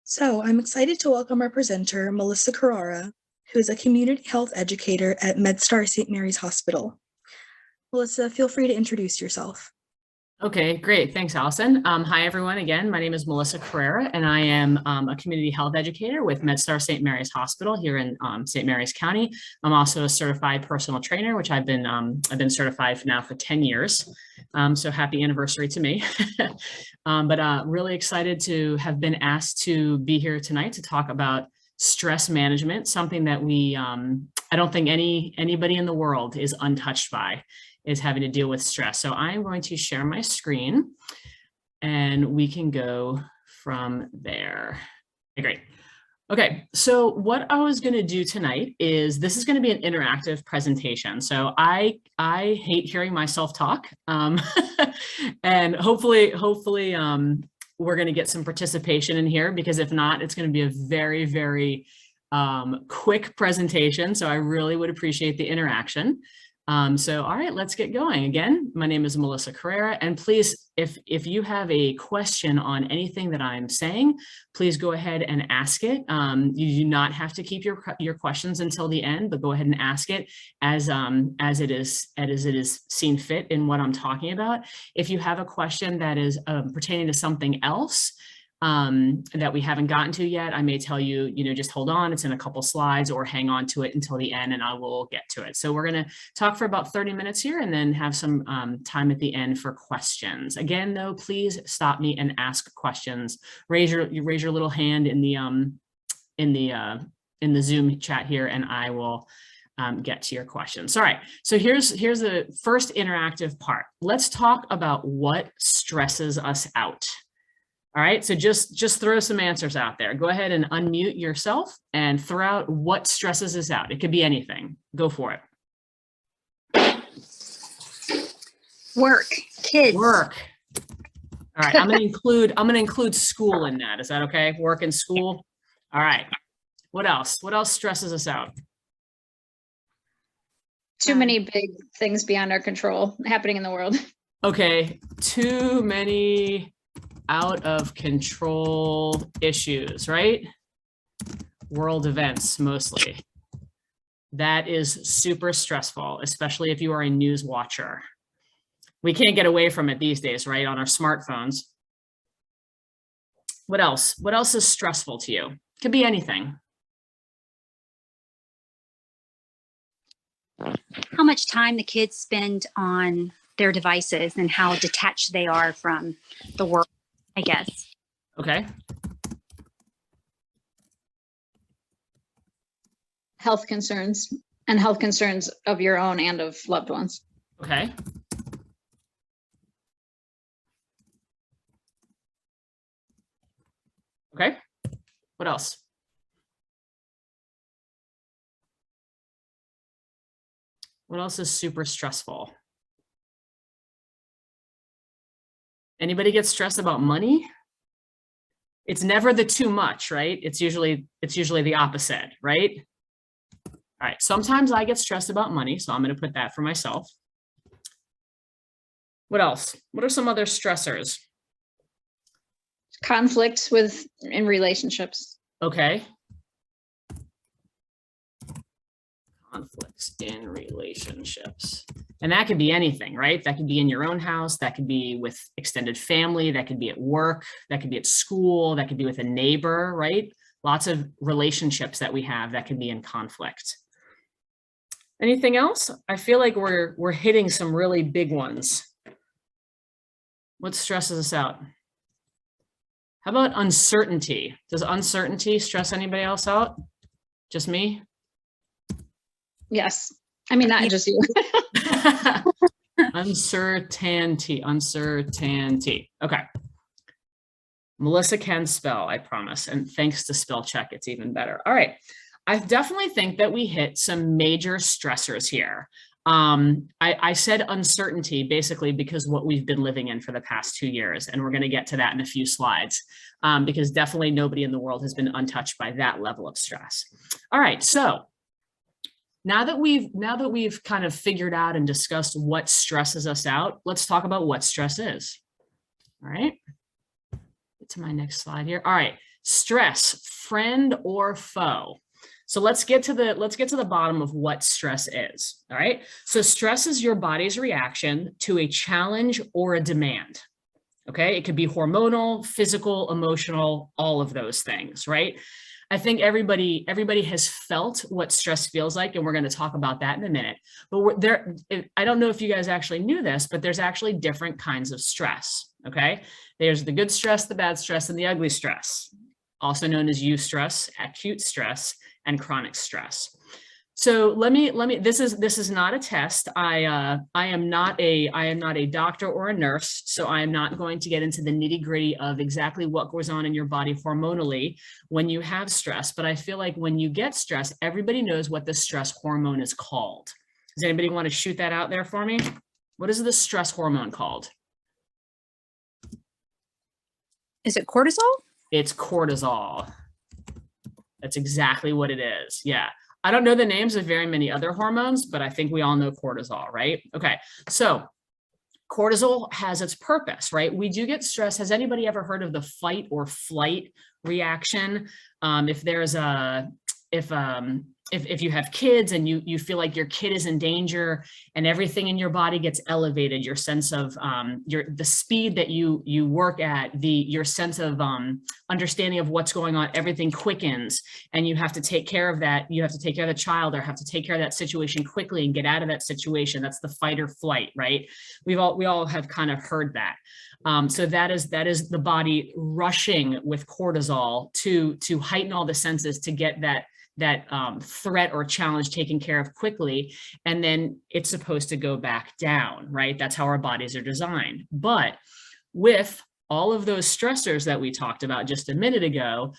So I'm excited to welcome our presenter, Melissa Carrara, who is a community health educator at MedStar St. Mary's Hospital. Melissa, feel free to introduce yourself. Okay, great. Thanks, Allison. Hi, everyone. Again, my name is Melissa Carrara, and I am a community health educator with MedStar St. Mary's Hospital here in St. Mary's County. I'm also a certified personal trainer, which I've been certified now for 10 years. So happy anniversary to me. But really excited to have been asked to be here tonight to talk about stress management, something that I don't think anybody in the world is untouched by, is having to deal with stress. So I'm going to share my screen and we can go from there. Okay, great. Okay, so what I was gonna do tonight is, this is gonna be an interactive presentation. So I hate hearing myself talk. And hopefully we're gonna get some participation in here, because if not, it's gonna be a very, very quick presentation. So I really would appreciate the interaction. So, all right, let's get going. Again, my name is Melissa Carrara, and please, if you have a question on anything that I'm saying, please go ahead and ask it. You do not have to keep your questions until the end, but go ahead and ask it as it is seen fit in what I'm talking about. If you have a question that is pertaining to something else that we haven't gotten to yet, I may tell you, just hold on, it's in a couple slides, or hang on to it until the end and I will get to it. So we're going to talk for about 30 minutes here and then have some time at the end for questions. Again, though, please stop me and ask questions. Raise your little hand in the Zoom chat here, and I will get to your questions. All right, so here's the first interactive part. Let's talk about what stresses us out. All right, so just throw some answers out there. Go ahead and unmute yourself and throw out what stresses us out. It could be anything. Go for it. Work, kids. Work. All right, I'm gonna include school in that. Is that okay? Work and school. All right. What else? What else stresses us out? Too many big things beyond our control happening in the world. Okay, too many out of control issues, right? World events mostly. That is super stressful, especially if you are a news watcher. We can't get away from it these days, right? On our smartphones. What else? What else is stressful to you? Could be anything. How much time the kids spend on their devices and how detached they are from the world, I guess. Okay. Health concerns, and health concerns of your own and of loved ones. Okay. Okay. What else? What else is super stressful? Anybody get stressed about money? It's never the too much, right? It's usually the opposite, right? All right, sometimes I get stressed about money, so I'm going to put that for myself. What else? What are some other stressors? Conflict in relationships. Okay. Conflicts in relationships. And that could be anything, right? That could be in your own house. That could be with extended family. That could be at work. That could be at school. That could be with a neighbor, right? Lots of relationships that we have that can be in conflict. Anything else? I feel like we're hitting some really big ones. What stresses us out? How about uncertainty? Does uncertainty stress anybody else out? Just me? Yes. I mean, not just you. Uncertainty. Okay. Melissa can spell, I promise. And thanks to spell check, it's even better. All right. I definitely think that we hit some major stressors here. I said uncertainty basically because what we've been living in for the past 2 years, and we're going to get to that in a few slides, because definitely nobody in the world has been untouched by that level of stress. All right. So now that we've kind of figured out and discussed what stresses us out, let's talk about what stress is. All right. Get to my next slide here. All right. Stress, friend or foe? So let's get to the bottom of what stress is. All right. So stress is your body's reaction to a challenge or a demand. Okay. It could be hormonal, physical, emotional, all of those things, right? I think everybody has felt what stress feels like, and we're going to talk about that in a minute. But I don't know if you guys actually knew this, but there's actually different kinds of stress. Okay. There's the good stress, the bad stress, and the ugly stress, also known as eustress, acute stress, and chronic stress. So this is not a test. I am not a doctor or a nurse, so I am not going to get into the nitty-gritty of exactly what goes on in your body hormonally when you have stress. But I feel like when you get stress, everybody knows what the stress hormone is called. Does anybody want to shoot that out there for me? What is the stress hormone called? Is it cortisol? It's cortisol. That's exactly what it is. Yeah. I don't know the names of very many other hormones, but I think we all know cortisol, right? Okay. So cortisol has its purpose, right? We do get stress. Has anybody ever heard of the fight or flight reaction? If you have kids and you feel like your kid is in danger and everything in your body gets elevated, your sense of the speed that you work at, your sense of understanding of what's going on, everything quickens, and you have to take care of that. You have to take care of the child or have to take care of that situation quickly and get out of that situation. That's the fight or flight, right? We all have kind of heard that. So that is the body rushing with cortisol to heighten all the senses to get that threat or challenge taken care of quickly, and then it's supposed to go back down, right? That's how our bodies are designed. But with all of those stressors that we talked about just a minute ago,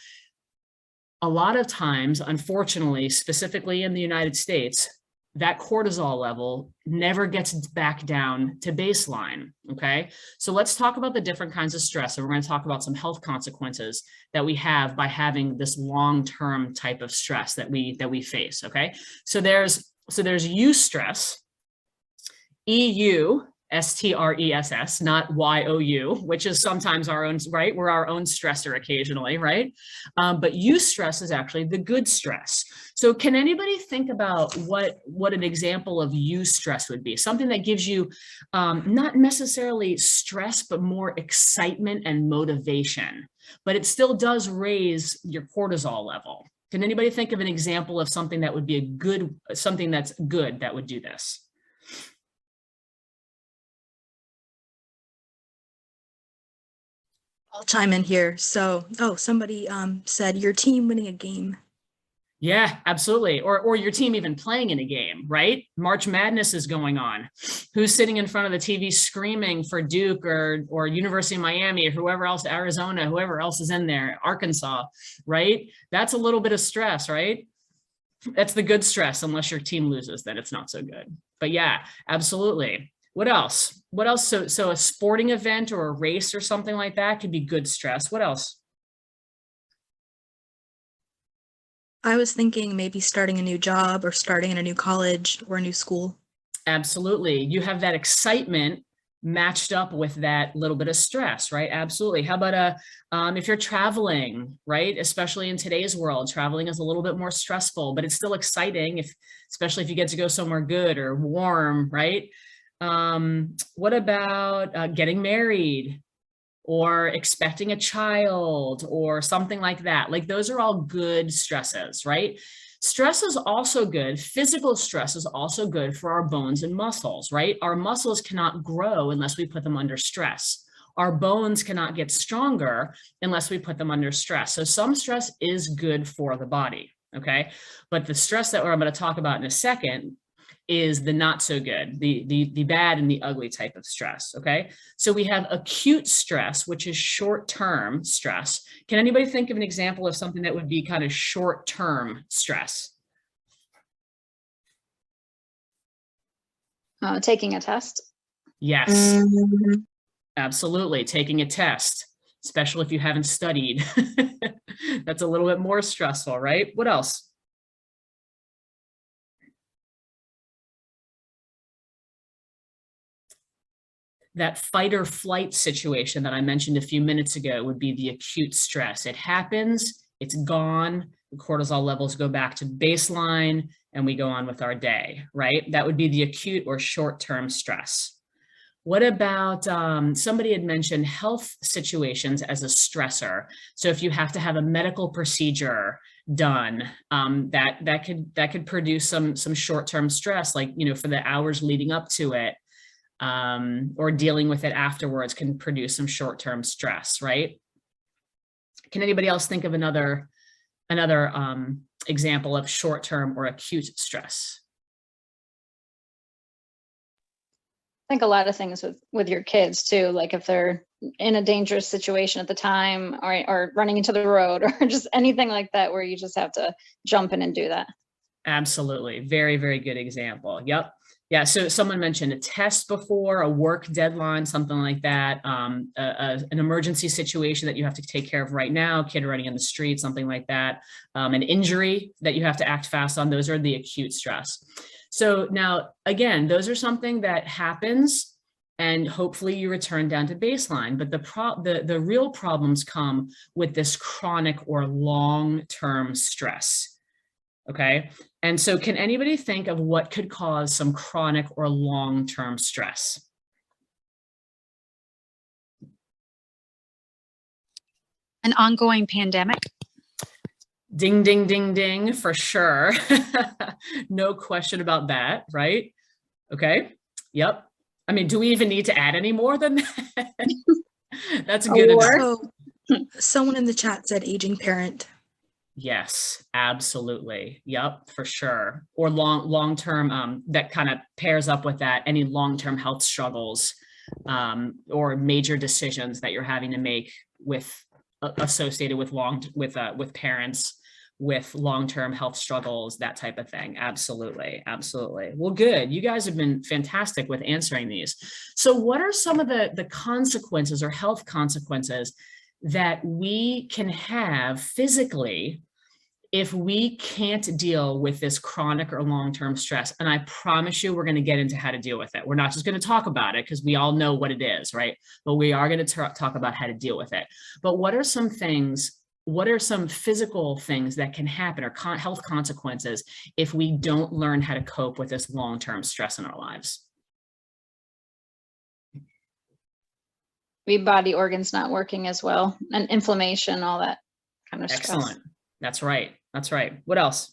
a lot of times, unfortunately, specifically in the United States, that cortisol level never gets back down to baseline, okay? So let's talk about the different kinds of stress, and we're going to talk about some health consequences that we have by having this long-term type of stress that we face, okay? So there's eustress, EUSTRESS, not YOU, which is sometimes our own, right? We're our own stressor occasionally, right? But eustress is actually the good stress. So can anybody think about what an example of eustress would be? Something that gives you not necessarily stress, but more excitement and motivation, but it still does raise your cortisol level. Can anybody think of an example of something that would be something that's good that would do this? I'll chime in here. So, somebody said your team winning a game. Yeah, absolutely. Or your team even playing in a game, right? March Madness is going on. Who's sitting in front of the TV screaming for Duke or University of Miami or whoever else, Arizona, whoever else is in there, Arkansas, right? That's a little bit of stress, right? That's the good stress, unless your team loses, then it's not so good. But yeah, absolutely. What else? What else? So a sporting event or a race or something like that could be good stress. What else? I was thinking maybe starting a new job or starting in a new college or a new school. Absolutely. You have that excitement matched up with that little bit of stress, right? Absolutely. How about if you're traveling, right? Especially in today's world, traveling is a little bit more stressful, but it's still exciting, especially if you get to go somewhere good or warm, right? What about getting married or expecting a child or something like that? Like those are all good stresses, right? Stress is also good. Physical stress is also good for our bones and muscles, right? Our muscles cannot grow unless we put them under stress. Our bones cannot get stronger unless we put them under stress. So some stress is good for the body, okay? But the stress that I'm going to talk about in a second is the not so good, the bad and the ugly type of stress, okay? So we have acute stress, which is short-term stress. Can anybody think of an example of something that would be kind of short-term stress? Taking a test. Yes, absolutely, taking a test, especially if you haven't studied. That's a little bit more stressful, right? What else? that fight or flight situation that I mentioned a few minutes ago would be the acute stress. It happens, it's gone, the cortisol levels go back to baseline, and we go on with our day, right? That would be the acute or short-term stress. What about, somebody had mentioned health situations as a stressor. So if you have to have a medical procedure done, that could produce some short-term stress, like, you know, for the hours leading up to it, or dealing with it afterwards can produce some short-term stress, right? Can anybody else think of another example of short-term or acute stress? I think a lot of things with your kids too, like if they're in a dangerous situation at the time, or running into the road, or just anything like that, where you just have to jump in and do that. Absolutely. Very, very good example. Yep. Yeah. So someone mentioned a test before, a work deadline, something like that, an emergency situation that you have to take care of right now, kid running in the street, something like that, an injury that you have to act fast on. Those are the acute stress. So now, again, those are something that happens and hopefully you return down to baseline. But the real problems come with this chronic or long-term stress. Okay. And so can anybody think of what could cause some chronic or long-term stress? An ongoing pandemic. Ding, ding, ding, ding, for sure. No question about that, right? Okay. Yep. I mean, do we even need to add any more than that? That's good enough. So, someone in the chat said aging parent. Yes, absolutely. Yep, for sure. Or long-term, that kind of pairs up with that, any long-term health struggles, or major decisions that you're having to make associated with parents with long-term health struggles, that type of thing. Absolutely. Absolutely. Well, good. You guys have been fantastic with answering these. So what are some of the consequences or health consequences that we can have physically if we can't deal with this chronic or long-term stress? And I promise you, we're going to get into how to deal with it. We're not just going to talk about it because we all know what it is, right? But we are going to talk about how to deal with it. But what are some physical things that can happen, or health consequences, if we don't learn how to cope with this long-term stress in our lives? Body organs not working as well, and inflammation, all that kind of stress. Excellent. That's right. That's right. What else?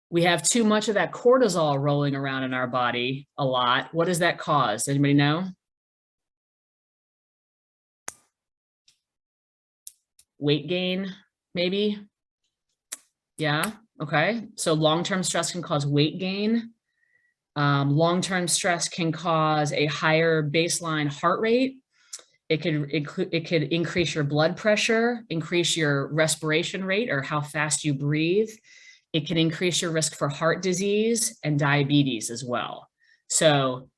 We have too much of that cortisol rolling around in our body a lot. What does that cause? Anybody know? Weight gain, maybe? Yeah. Okay. So long-term stress can cause weight gain. Long-term stress can cause a higher baseline heart rate. It could increase your blood pressure, increase your respiration rate, or how fast you breathe. It can increase your risk for heart disease and diabetes as well. So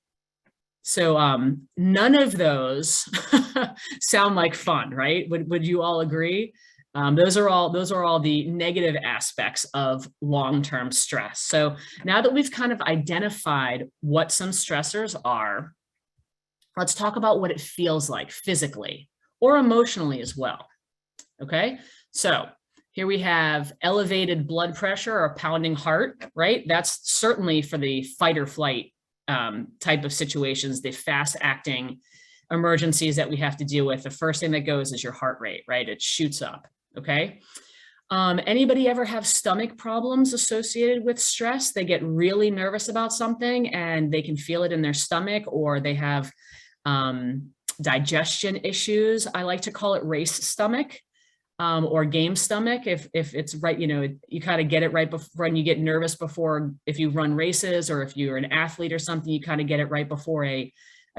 none of those sound like fun, right? Would you all agree? Those are all the negative aspects of long-term stress. So now that we've kind of identified what some stressors are, let's talk about what it feels like physically or emotionally as well. Okay, so here we have elevated blood pressure or pounding heart, right? That's certainly for the fight or flight type of situations, the fast acting emergencies that we have to deal with. The first thing that goes is your heart rate, right? It shoots up, okay? Anybody ever have stomach problems associated with stress? They get really nervous about something and they can feel it in their stomach, or they have digestion issues. I like to call it race stomach, or game stomach. If it's right, you know, you kind of get it right before, when you get nervous before, if you run races or if you're an athlete or something, you kind of get it right before a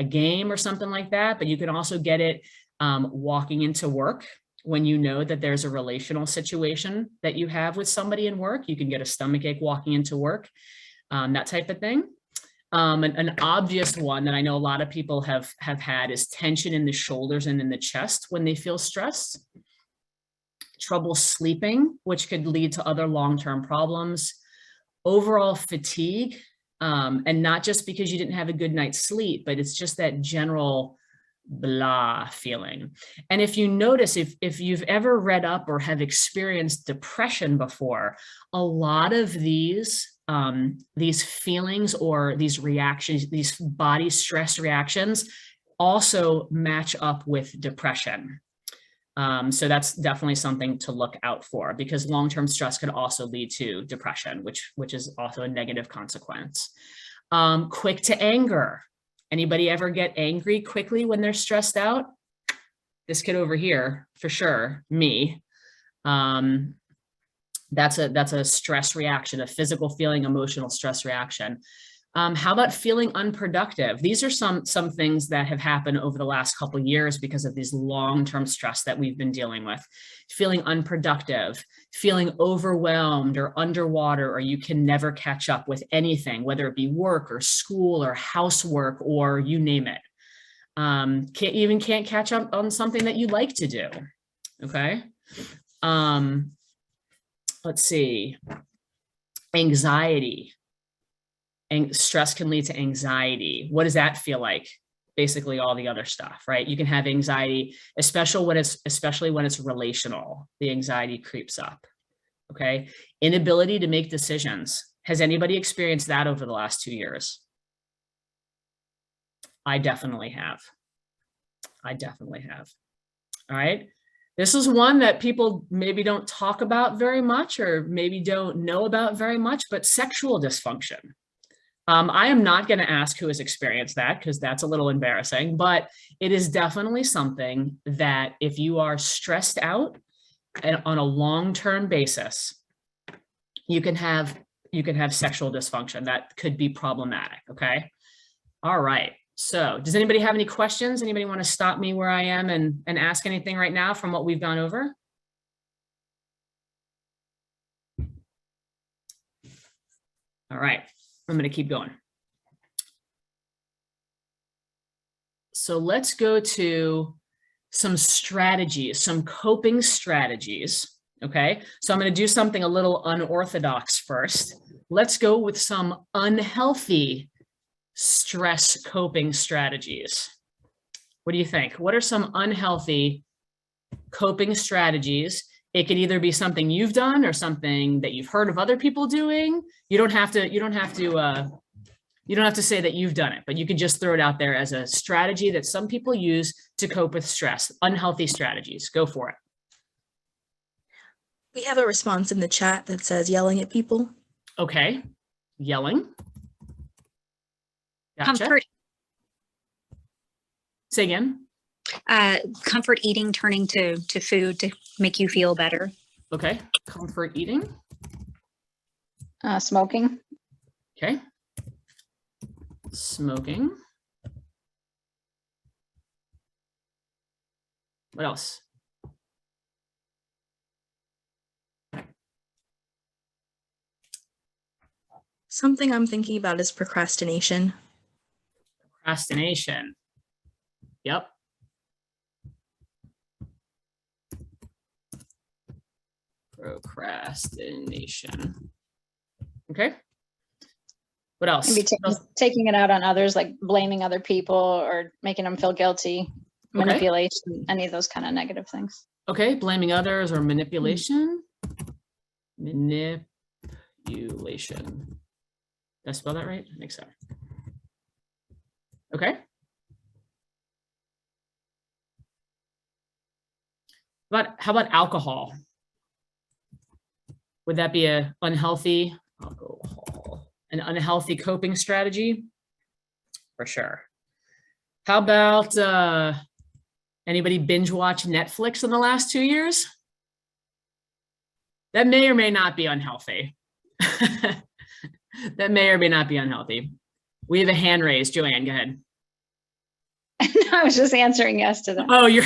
game or something like that. But you can also get it walking into work. When you know that there's a relational situation that you have with somebody in work, you can get a stomach ache walking into work, that type of thing. An obvious one that I know a lot of people have had is tension in the shoulders and in the chest when they feel stressed. Trouble sleeping, which could lead to other long-term problems. Overall fatigue, And not just because you didn't have a good night's sleep, but it's just that general blah feeling. And if you notice, if you've ever read up or have experienced depression before, a lot of these feelings or these reactions, these body stress reactions also match up with depression. So that's definitely something to look out for, because long-term stress could also lead to depression, which is also a negative consequence. Quick to anger. Anybody ever get angry quickly when they're stressed out? This kid over here, for sure, me. That's a stress reaction, a physical feeling, emotional stress reaction. How about feeling unproductive? These are some things that have happened over the last couple of years because of these long-term stress that we've been dealing with. Feeling unproductive, feeling overwhelmed or underwater, or you can never catch up with anything, whether it be work or school or housework or you name it. Can't catch up on something that you like to do. Okay. Let's see. Anxiety. And stress can lead to anxiety. What does that feel like? Basically all the other stuff, right? You can have anxiety, especially when it's relational. The anxiety creeps up, okay? Inability to make decisions. Has anybody experienced that over the last 2 years? I definitely have. All right. This is one that people maybe don't talk about very much or maybe don't know about very much, but sexual dysfunction. I am not going to ask who has experienced that because that's a little embarrassing, but it is definitely something that if you are stressed out and on a long-term basis, you can have sexual dysfunction that could be problematic. Okay. All right. So does anybody have any questions? Anybody want to stop me where I am and ask anything right now from what we've gone over? All right. I'm going to keep going. So let's go to some strategies, some coping strategies. Okay. So I'm going to do something a little unorthodox first. Let's go with some unhealthy stress coping strategies. What do you think? What are some unhealthy coping strategies? It could either be something you've done or something that you've heard of other people doing. You don't have to say that you've done it, but you can just throw it out there as a strategy that some people use to cope with stress. Unhealthy strategies. Go for it. We have a response in the chat that says yelling at people. Okay. Yelling. Gotcha. Comfort. Say again. Comfort eating, turning to food to make you feel better. Okay. Comfort eating. Smoking. Okay. Smoking. What else? Something I'm thinking about is procrastination. Procrastination. Yep. Procrastination. Okay. What else? Maybe taking it out on others, like blaming other people or making them feel guilty, manipulation, any of those kind of negative things. Okay. Blaming others or manipulation. Manipulation. Did I spell that right? I think so. Okay. How about alcohol? Would that be an unhealthy coping strategy? For sure. How about anybody binge watch Netflix in the last 2 years? That may or may not be unhealthy. That may or may not be unhealthy. We have a hand raised. Joanne, go ahead. I was just answering yes to that. Oh, you're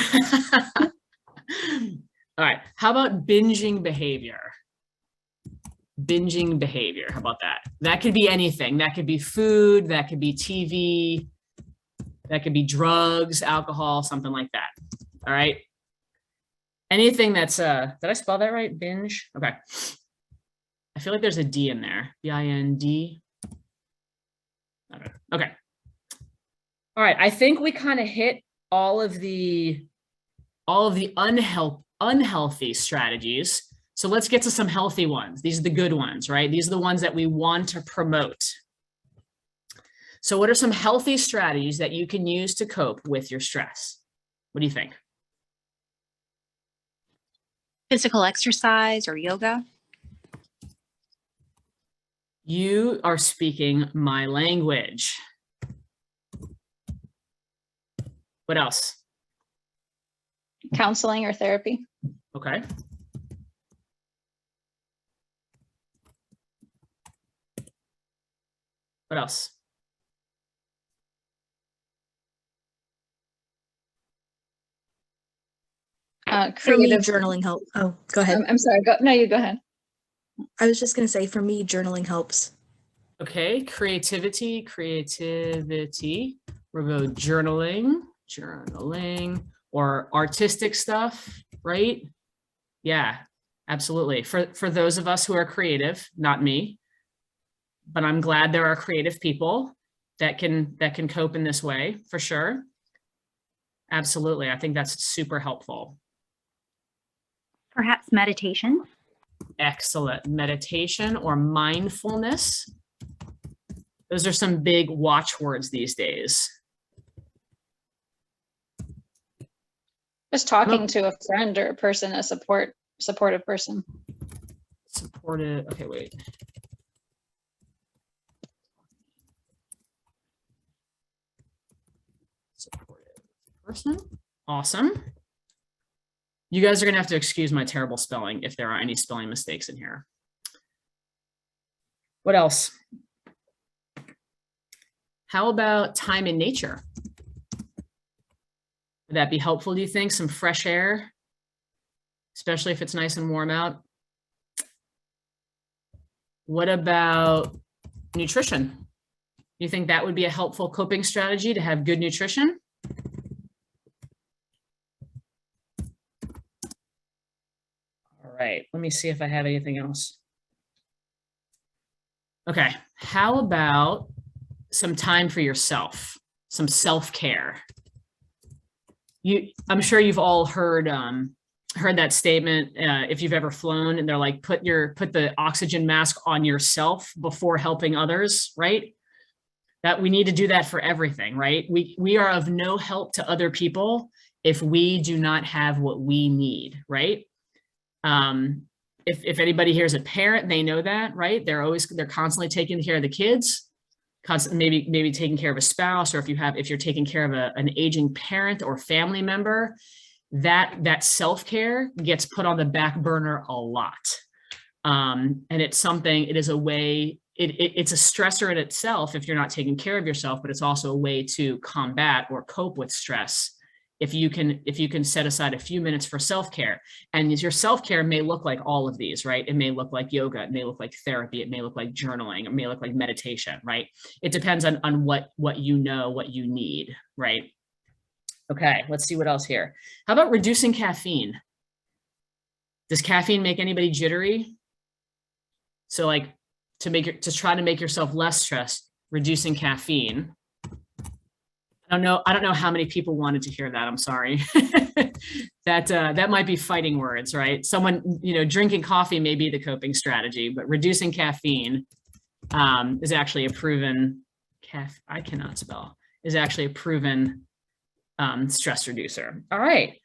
all right. How about binging behavior? Binging behavior. How about that? That could be anything. That could be food. That could be TV. That could be drugs, alcohol, something like that. All right. Anything that's, did I spell that right? Binge. Okay. I feel like there's a D in there. B-I-N-D. Okay. All right. I think we kind of hit all of the unhealthy strategies. So let's get to some healthy ones. These are the good ones, right? These are the ones that we want to promote. So what are some healthy strategies that you can use to cope with your stress? What do you think? Physical exercise or yoga. You are speaking my language. What else? Counseling or therapy. Okay. What else? For me, Creative. journaling help. Oh, go ahead. I'm sorry. No, you go ahead. I was just going to say, for me, journaling helps. Okay, creativity. We'll go journaling, or artistic stuff, right? Yeah, absolutely. For those of us who are creative, not me, but I'm glad there are creative people that can cope in this way, for sure. Absolutely, I think that's super helpful. Perhaps meditation. Excellent. Meditation or mindfulness. Those are some big watchwords these days. Just talking to a friend or a person, a supportive person. Supportive. Okay, wait. Supportive person. Awesome. You guys are going to have to excuse my terrible spelling if there are any spelling mistakes in here. What else? How about time in nature? Would that be helpful, do you think? Some fresh air, especially if it's nice and warm out. What about nutrition? You think that would be a helpful coping strategy to have good nutrition? All right, let me see if I have anything else. Okay, how about some time for yourself, some self-care? I'm sure you've all heard that statement, if you've ever flown, and they're like, put the oxygen mask on yourself before helping others, right? That we need to do that for everything, right? We are of no help to other people if we do not have what we need, right? If anybody here is a parent, they know that, right? They're constantly taking care of the kids, maybe taking care of a spouse, or if you're taking care of an aging parent or family member, that self-care gets put on the back burner a lot. And it's a way, it's a stressor in itself if you're not taking care of yourself, but it's also a way to combat or cope with stress. If you can set aside a few minutes for self-care, and your self-care may look like all of these, right? It may look like yoga, it may look like therapy, it may look like journaling, it may look like meditation, right? It depends on what you know, what you need, right? Okay, let's see what else here. How about reducing caffeine? Does caffeine make anybody jittery? So like to try to make yourself less stressed, reducing caffeine. I don't know how many people wanted to hear that. I'm sorry. That might be fighting words, right? Someone, drinking coffee may be the coping strategy, but reducing caffeine is actually a proven stress reducer. All right.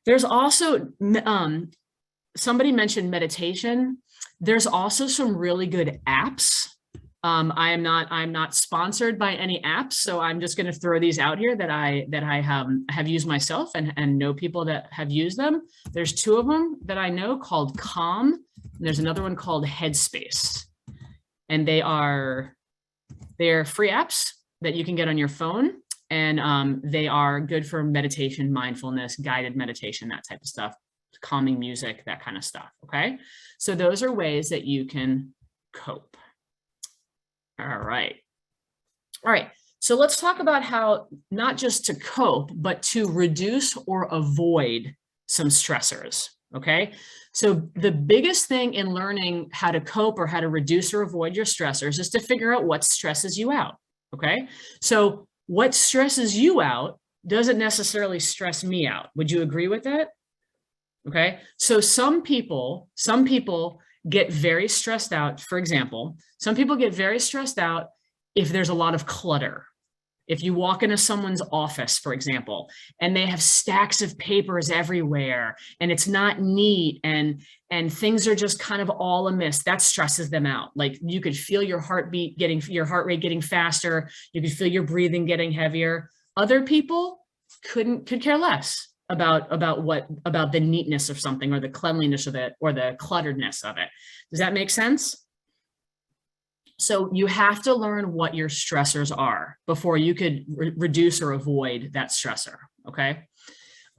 There's also somebody mentioned meditation. There's also some really good apps. I'm not sponsored by any apps, so I'm just going to throw these out here that I have used myself and know people that have used them. There's two of them that I know called Calm, and there's another one called Headspace, and they're free apps that you can get on your phone, and they are good for meditation, mindfulness, guided meditation, that type of stuff, calming music, that kind of stuff. Okay, so those are ways that you can cope. All right. So let's talk about how not just to cope, but to reduce or avoid some stressors. Okay. So the biggest thing in learning how to cope or how to reduce or avoid your stressors is to figure out what stresses you out. Okay. So what stresses you out doesn't necessarily stress me out. Would you agree with that? Okay. So some people get very stressed out. For example, some people get very stressed out if there's a lot of clutter. If you walk into someone's office, for example, and they have stacks of papers everywhere and it's not neat and things are just kind of all amiss, that stresses them out. Like you could feel your heart rate getting faster. You could feel your breathing getting heavier. Other people could care less about the neatness of something or the cleanliness of it or the clutteredness of it. Does that make sense? So you have to learn what your stressors are before you could reduce or avoid that stressor, okay?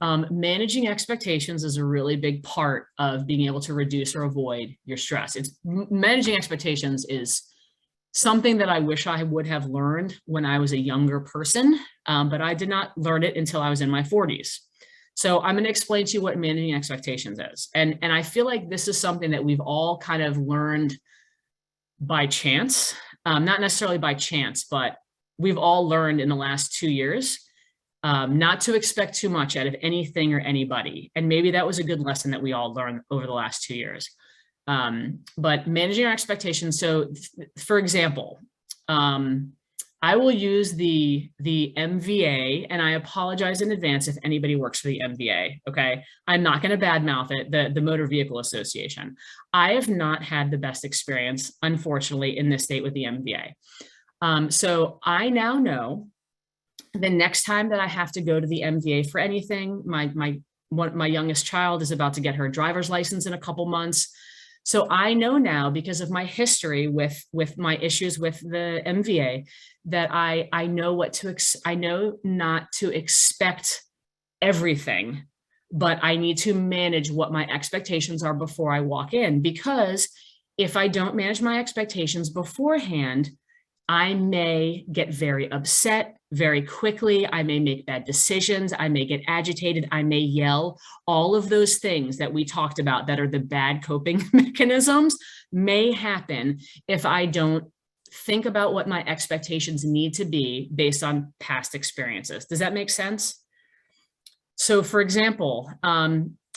Managing expectations is a really big part of being able to reduce or avoid your stress. Managing expectations is something that I wish I would have learned when I was a younger person, but I did not learn it until I was in my 40s. So I'm going to explain to you what managing expectations is. And I feel like this is something that we've all kind of learned by chance, not necessarily by chance, but we've all learned in the last 2 years not to expect too much out of anything or anybody. And maybe that was a good lesson that we all learned over the last 2 years. But managing our expectations. So for example, I will use the MVA, and I apologize in advance if anybody works for the MVA, okay? I'm not gonna badmouth it, the Motor Vehicle Association. I have not had the best experience, unfortunately, in this state with the MVA. So I now know the next time that I have to go to the MVA for anything, my youngest child is about to get her driver's license in a couple months. So I know now, because of my history with my issues with the MVA, that I know I know not to expect everything, but I need to manage what my expectations are before I walk in. Because if I don't manage my expectations beforehand, I may get very upset very quickly. I may make bad decisions. I may get agitated. I may yell. All of those things that we talked about that are the bad coping mechanisms may happen if I don't think about what my expectations need to be based on past experiences. Does that make sense? So for example,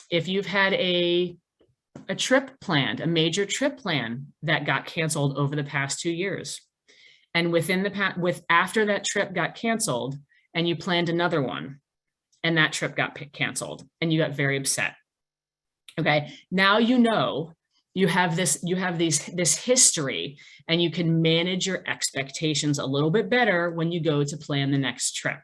if you've had a trip planned, a major trip plan that got canceled over the past 2 years, and after that trip got canceled and you planned another one and that trip got canceled and you got very upset. Okay. Now, you know, you have this history and you can manage your expectations a little bit better when you go to plan the next trip.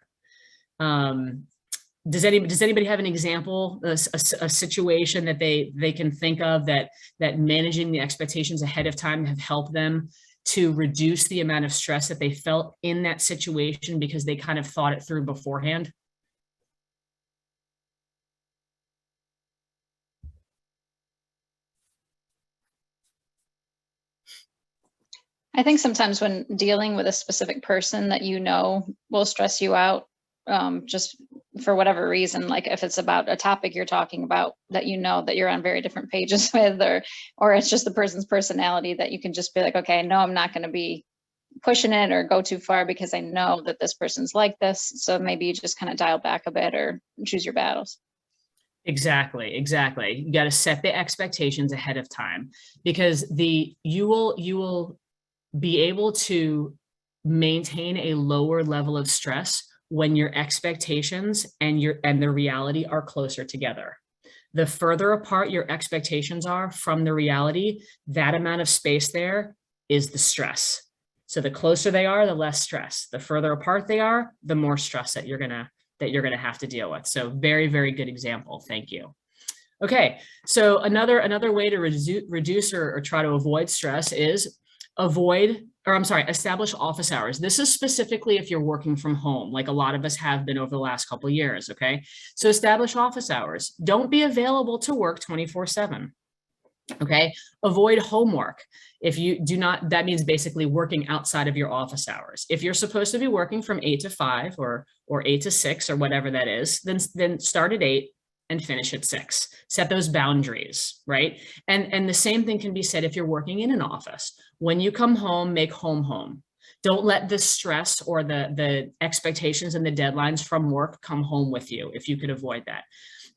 Does anybody have an example, a situation that they can think of that managing the expectations ahead of time have helped them to reduce the amount of stress that they felt in that situation because they kind of thought it through beforehand? I think sometimes when dealing with a specific person that you know will stress you out, just for whatever reason, like if it's about a topic you're talking about that you know that you're on very different pages with, or it's just the person's personality that you can just be like, okay, no, I'm not going to be pushing it or go too far because I know that this person's like this. So maybe you just kind of dial back a bit or choose your battles. Exactly. You got to set the expectations ahead of time, because you will be able to maintain a lower level of stress when your expectations and the reality are closer together. The further apart your expectations are from the reality, that amount of space there is the stress. So the closer they are, the less stress. The further apart they are, the more stress that you're gonna have to deal with. So very, very good example. Thank you. Okay, so another way to reduce or try to avoid stress is establish office hours. This is specifically if you're working from home, like a lot of us have been over the last couple of years, okay? So establish office hours. Don't be available to work 24/7, okay? Avoid homework. If you do not, that means basically working outside of your office hours. If you're supposed to be working from 8 to 5 or 8 to 6 or whatever that is, then start at 8 and finish at 6. Set those boundaries, right? And the same thing can be said if you're working in an office. When you come home, make home home. Don't let the stress or the expectations and the deadlines from work come home with you if you could avoid that.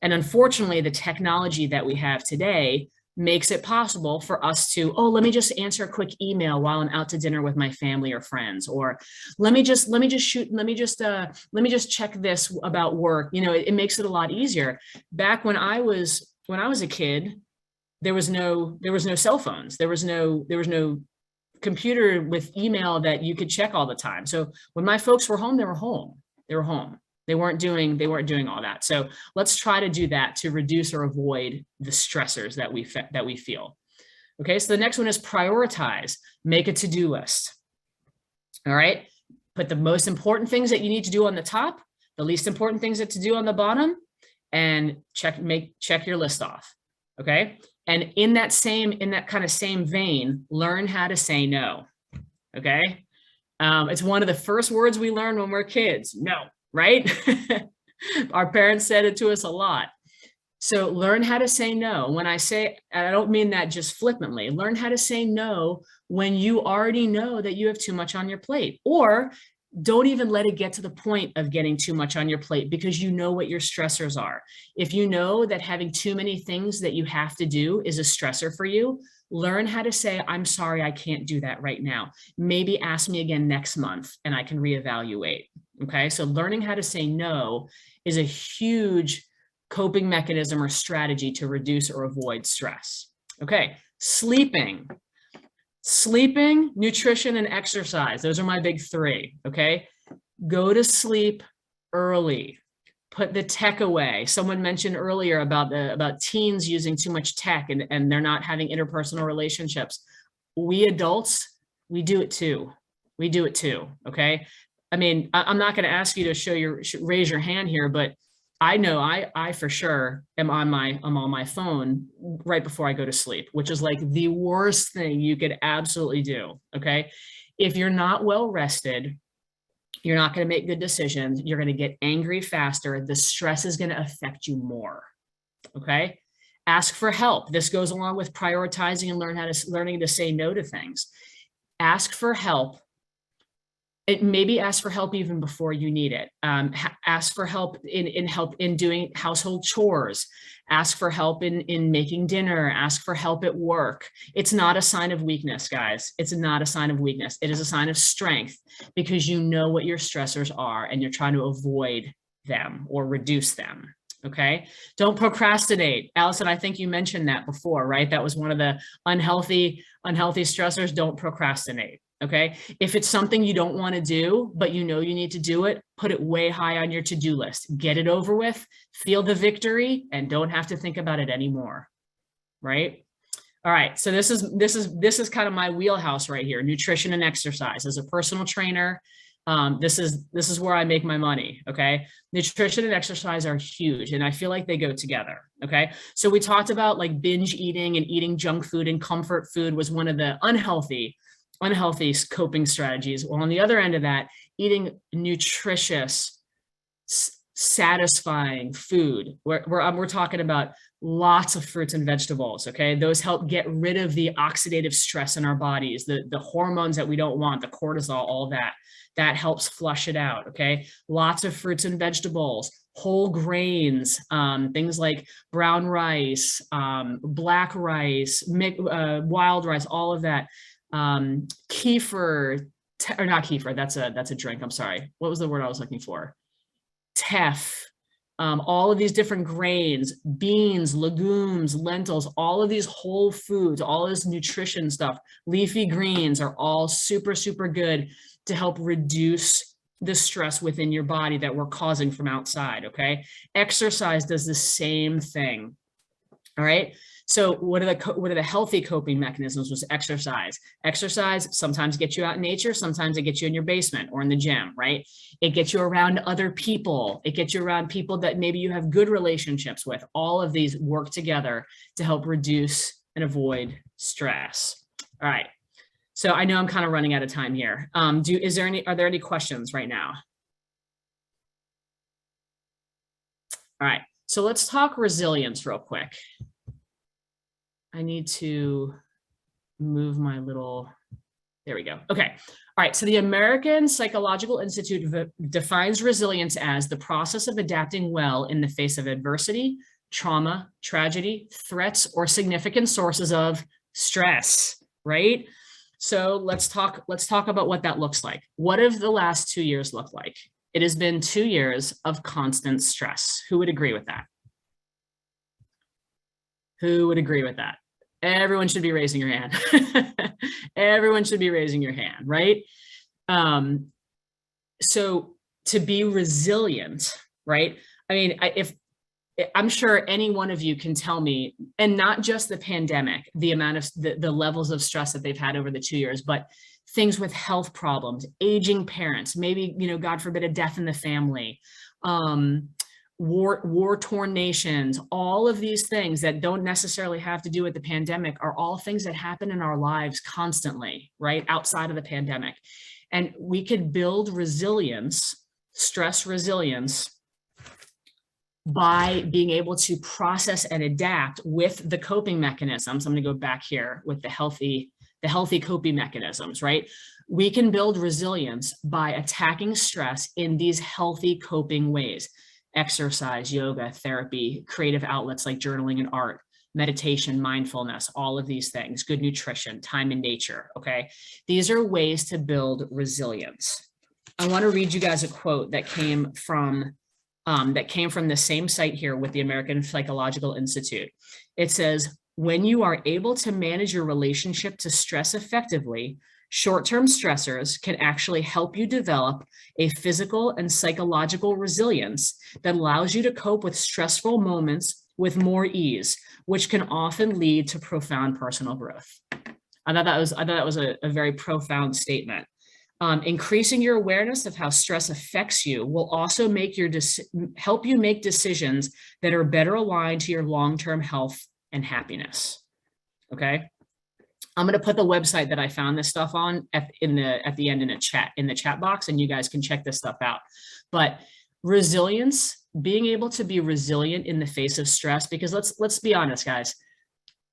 And unfortunately, the technology that we have today makes it possible for us to, oh, let me just answer a quick email while I'm out to dinner with my family or friends, or let me just check this about work. You know, it makes it a lot easier. Back when I was a kid, there was no cell phones. There was no computer with email that you could check all the time. So when my folks were home, they were home. They were home. They weren't doing all that. So let's try to do that to reduce or avoid the stressors that we feel. Okay, so the next one is prioritize. Make a to-do list. All right, put the most important things that you need to do on the top, the least important things that to do on the bottom, and check your list off. Okay, and in that kind of same vein, learn how to say no. Okay, it's one of the first words we learn when we're kids. No. Right? Our parents said it to us a lot. So learn how to say no. When I say, I don't mean that just flippantly, learn how to say no when you already know that you have too much on your plate, or don't even let it get to the point of getting too much on your plate because you know what your stressors are. If you know that having too many things that you have to do is a stressor for you, learn how to say, I'm sorry, I can't do that right now. Maybe ask me again next month and I can reevaluate. Okay, so learning how to say no is a huge coping mechanism or strategy to reduce or avoid stress. Okay, sleeping, nutrition, and exercise. Those are my big three. Okay, go to sleep early. Put the tech away. Someone mentioned earlier about teens using too much tech and they're not having interpersonal relationships. We adults, we do it too. We do it too. Okay. I mean, I'm not going to ask you to raise your hand here, but I know I for sure am on my phone right before I go to sleep, which is like the worst thing you could absolutely do. Okay. If you're not well rested, you're not going to make good decisions. You're going to get angry faster. The stress is going to affect you more. Okay. Ask for help. This goes along with prioritizing and learning to say no to things. Ask for help. Maybe ask for help even before you need it. Ask for help in doing household chores. Ask for help in making dinner. Ask for help at work. It's not a sign of weakness, guys. It's not a sign of weakness. It is a sign of strength because you know what your stressors are and you're trying to avoid them or reduce them. Okay. Don't procrastinate. Allison, I think you mentioned that before, right? That was one of the unhealthy stressors. Don't procrastinate. Okay. If it's something you don't want to do, but you know you need to do it, put it way high on your to-do list. Get it over with, feel the victory, and don't have to think about it anymore. Right? All right. So this is kind of my wheelhouse right here, nutrition and exercise. As a personal trainer, this is where I make my money. Okay. Nutrition and exercise are huge, and I feel like they go together. Okay. So we talked about like binge eating and eating junk food, and comfort food was one of the unhealthy coping strategies. Well, on the other end of that, eating nutritious, satisfying food. We're talking about lots of fruits and vegetables. Okay, those help get rid of the oxidative stress in our bodies, the hormones that we don't want, the cortisol, all that helps flush it out. Okay, lots of fruits and vegetables, whole grains, things like brown rice, black rice, wild rice, all of that. Kefir, or not kefir, that's a drink. I'm sorry. What was the word I was looking for? Teff, all of these different grains, beans, legumes, lentils, all of these whole foods, all of this nutrition stuff, leafy greens are all super, super good to help reduce the stress within your body that we're causing from outside. Okay. Exercise does the same thing. All right. So what are the healthy coping mechanisms? Was exercise. Exercise sometimes gets you out in nature. Sometimes it gets you in your basement or in the gym, right? It gets you around other people. It gets you around people that maybe you have good relationships with. All of these work together to help reduce and avoid stress. All right. So I know I'm kind of running out of time here. Are there any questions right now? All right. So let's talk resilience real quick. I need to move my little There we go. Okay. All right. So the American Psychological Institute defines resilience as the process of adapting well in the face of adversity, trauma, tragedy, threats, or significant sources of stress, right? So let's talk about what that looks like. What have the last 2 years looked like? It has been 2 years of constant stress. Who would agree with that? Who would agree with that? Everyone should be raising your hand. Everyone should be raising your hand, right? So to be resilient, right? I mean, I'm sure any one of you can tell me, and not just the pandemic, the amount of the levels of stress that they've had over the 2 years, but things with health problems, aging parents, maybe, God forbid, a death in the family, war-torn nations, all of these things that don't necessarily have to do with the pandemic are all things that happen in our lives constantly, right? Outside of the pandemic. And we could build resilience, stress resilience, by being able to process and adapt with the coping mechanisms. I'm going to go back here with the healthy coping mechanisms, right? We can build resilience by attacking stress in these healthy coping ways. Exercise, yoga, therapy, creative outlets like journaling and art, meditation, mindfulness, all of these things, good nutrition, time in nature, okay? These are ways to build resilience. I want to read you guys a quote that came from the same site here with the American Psychological Institute. It says, when you are able to manage your relationship to stress effectively, short-term stressors can actually help you develop a physical and psychological resilience that allows you to cope with stressful moments with more ease, which can often lead to profound personal growth. I thought that was a very profound statement. Increasing your awareness of how stress affects you will also help you make decisions that are better aligned to your long-term health and happiness. Okay. I'm going to put the website that I found this stuff on at the end in the chat box, and you guys can check this stuff out. But resilience, being able to be resilient in the face of stress, because let's be honest, guys,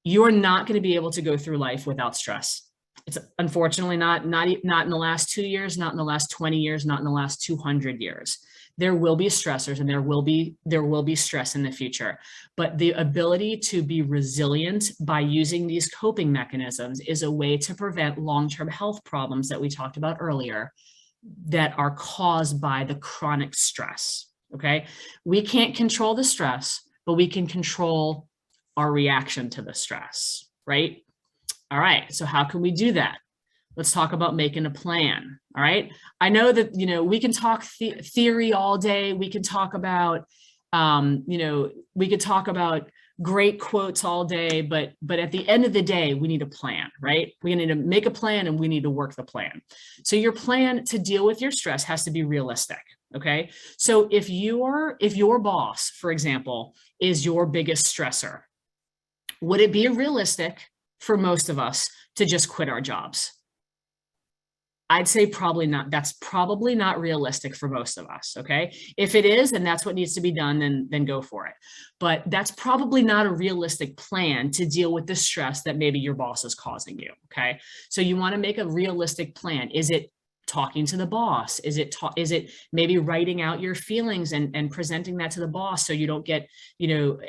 you're not going to be able to go through life without stress. It's unfortunately not in the last 2 years, not in the last 20 years, not in the last 200 years. There will be stressors and there will be stress in the future, but the ability to be resilient by using these coping mechanisms is a way to prevent long-term health problems that we talked about earlier that are caused by the chronic stress. Okay. We can't control the stress, but we can control our reaction to the stress, right? All right. So how can we do that? Let's talk about making a plan. All right. I know that, we can talk theory all day. We can talk about, we could talk about great quotes all day, but at the end of the day, we need a plan, right? We need to make a plan and we need to work the plan. So your plan to deal with your stress has to be realistic. Okay. So if your boss, for example, is your biggest stressor, would it be realistic for most of us to just quit our jobs? I'd say probably not. That's probably not realistic for most of us. Okay. If it is, and that's what needs to be done, then go for it. But that's probably not a realistic plan to deal with the stress that maybe your boss is causing you. Okay. So you want to make a realistic plan. Is it talking to the boss? Is it maybe writing out your feelings and presenting that to the boss so you don't get,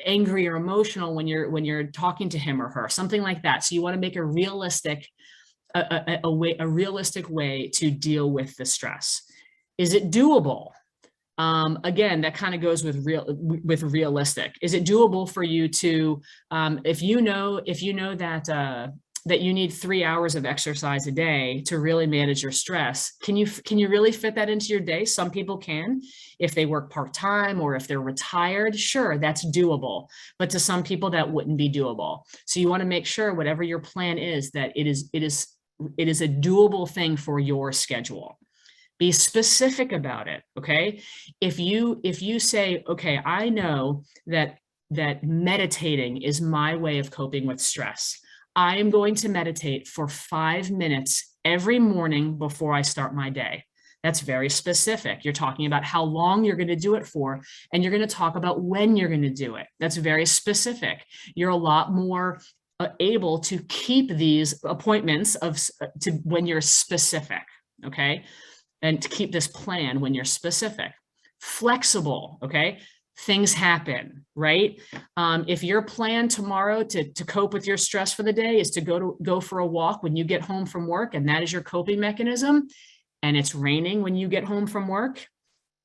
angry or emotional when you're talking to him or her, something like that. So you want to make a realistic way to deal with the stress. Is it doable? Again, that kind of goes with realistic. Is it doable for you to, if you know that you need 3 hours of exercise a day to really manage your stress, can you really fit that into your day? Some people can, if they work part-time or if they're retired, sure, that's doable. But to some people that wouldn't be doable. So you want to make sure whatever your plan is, that it is a doable thing for your schedule. Be specific about it. Okay. If you say, okay, I know that meditating is my way of coping with stress. I am going to meditate for 5 minutes every morning before I start my day. That's very specific. You're talking about how long you're going to do it for, and you're going to talk about when you're going to do it. That's very specific. You're a lot more able to keep these appointments to when you're specific, okay? And to keep this plan when you're specific. Flexible, okay? Things happen, right? If your plan tomorrow to cope with your stress for the day is to go for a walk when you get home from work, and that is your coping mechanism, and it's raining when you get home from work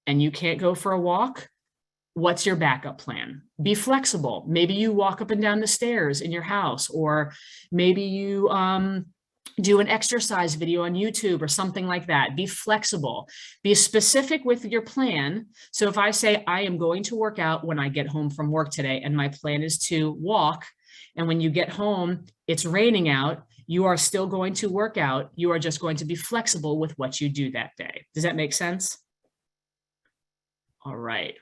and you can't go for a walk, what's your backup plan? Be flexible. Maybe you walk up and down the stairs in your house, or maybe you do an exercise video on YouTube or something like that. Be flexible. Be specific with your plan. So if I say I am going to work out when I get home from work today, and my plan is to walk, and when you get home, it's raining out, you are still going to work out. You are just going to be flexible with what you do that day. Does that make sense? All right.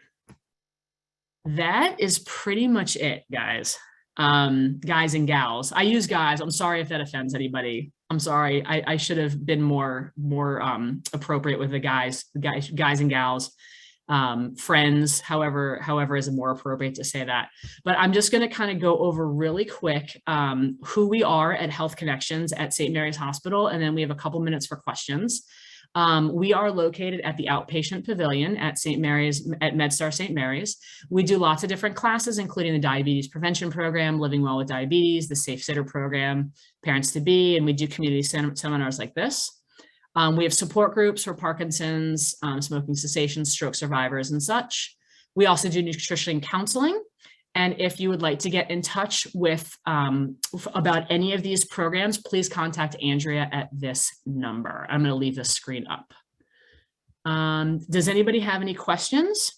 That is pretty much it, guys. Guys and gals. I use guys. I'm sorry if that offends anybody. I'm sorry. I should have been more appropriate with the guys and gals, friends, however is more appropriate to say that. But I'm just going to kind of go over really quick who we are at Health Connections at St. Mary's Hospital, and then we have a couple minutes for questions. We are located at the outpatient pavilion at St. Mary's, at MedStar St. Mary's. We do lots of different classes, including the diabetes prevention program, living well with diabetes, the Safe Sitter program, parents to be, and we do community seminars like this. We have support groups for Parkinson's, smoking cessation, stroke survivors, and such. We also do nutrition counseling. And if you would like to get in touch with about any of these programs, please contact Andrea at this number. I'm going to leave the screen up. Does anybody have any questions?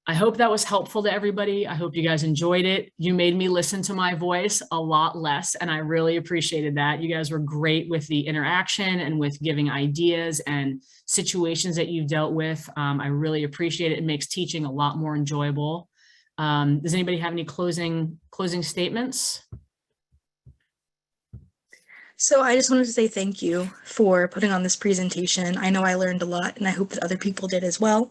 I hope that was helpful to everybody. I hope you guys enjoyed it. You made me listen to my voice a lot less, and I really appreciated that. You guys were great with the interaction and with giving ideas and situations that you've dealt with. I really appreciate it. It makes teaching a lot more enjoyable. Does anybody have any closing statements? So I just wanted to say thank you for putting on this presentation. I know I learned a lot, and I hope that other people did as well.